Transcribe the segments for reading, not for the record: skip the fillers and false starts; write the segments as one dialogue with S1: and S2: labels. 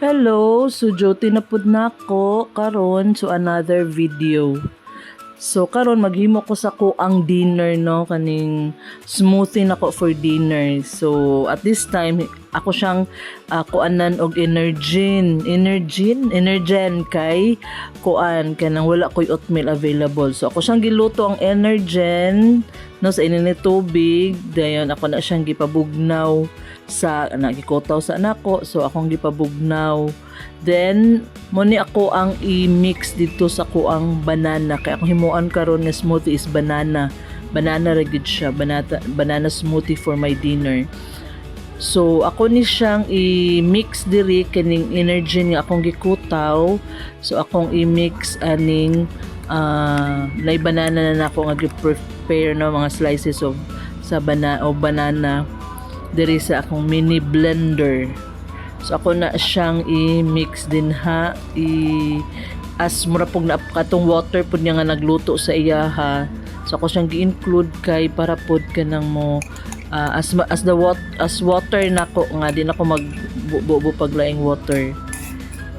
S1: Hello, so Jyoti na pud nako karon so another video. So karon maghimo ko sa ko ang dinner no kaning smoothie nako for dinner. So at this time ako siyang kuanan og energen kay kuan kanang wala koy oatmeal available. So ako siyang giluto ang energen no sa init tubig dayon ako na siyang gipabugnaw sa nagikotaw sa nako, so akong gipabugnaw. Then mo ni ako ang i-mix dito sa kuang banana kay akong himuan karon nga smoothie is banana ra gid siya, banana smoothie for my dinner. So ako ni siyang i-mix diri kining energy nga akong gikutaw. So akong i-mix aning lay banana na ako nga gi-prepare no mga slices of banana diri sa akong mini blender. So ako na siyang i-mix din ha, as mura pug na katong water pud niya nga nagluto sa iya ha. So ako siyang gi-include kay para pud kanang mo as water nako nga din ako magbubo paglaing water.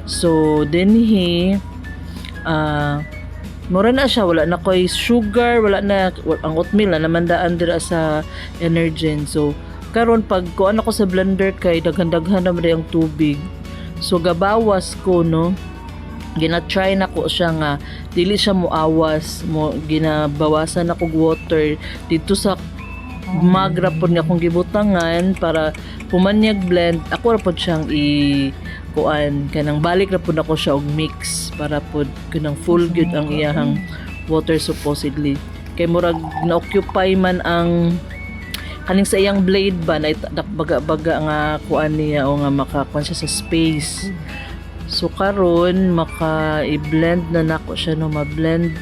S1: So dinhi mura na siya, wala na koy sugar, wala na ang oatmeal na namandaan dira sa energen. So karon pag kuan ako sa blender kay daghan-daghan naman ang tubig. So gabawas ko no. Gina-try na ko siya nga dili siya moawas, ginabawasan ako water dito sa magra pod nga akong gibutangan para pumanyag blend. Ako ra pod siyang kuan kanang balik ra pod ako siya og mix para pod kanang full good ang iyahang water supposedly. Kay murag na-occupy man ang kaning sa iyang blade ba na baga-baga nga kuan niya o nga makakuan siya sa space. So karon maka i-blend na nako siya no, ma-blender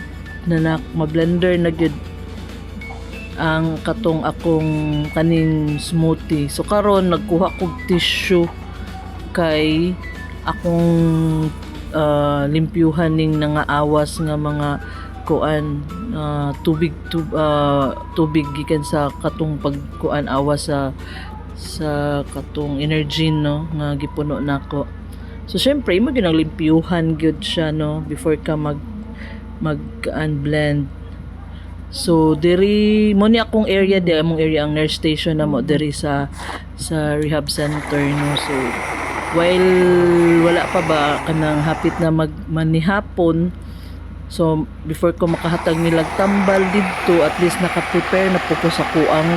S1: na gyud ang katong akong kaning smoothie. So karon nagkuha kog tissue kay akong limpyuhan ning nangaawas nga mga kuan tubig gikan sa katong pagkuan awas sa katong energy no nga gipuno nako. So syempre imo ginalimpyuhan gyud siya no before ka mag blend. So diri mo ni akong area di among area ang nurse station na mo diri sa rehab center no. So while wala pa ba kanang hapit na manihapon, so before ko makahatag nilag tambal didto at least naka-prepare na po ko sa kuang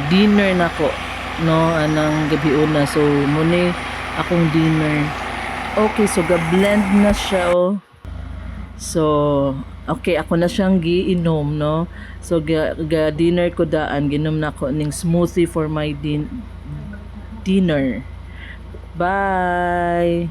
S1: dinner nako no anang gabi una. So muni akong dinner. Okay, so ga-blend na siya oh. So okay, ako na siyang giinom no. So ga dinner ko daan ginom na ko ning smoothie for my dinner. Bye.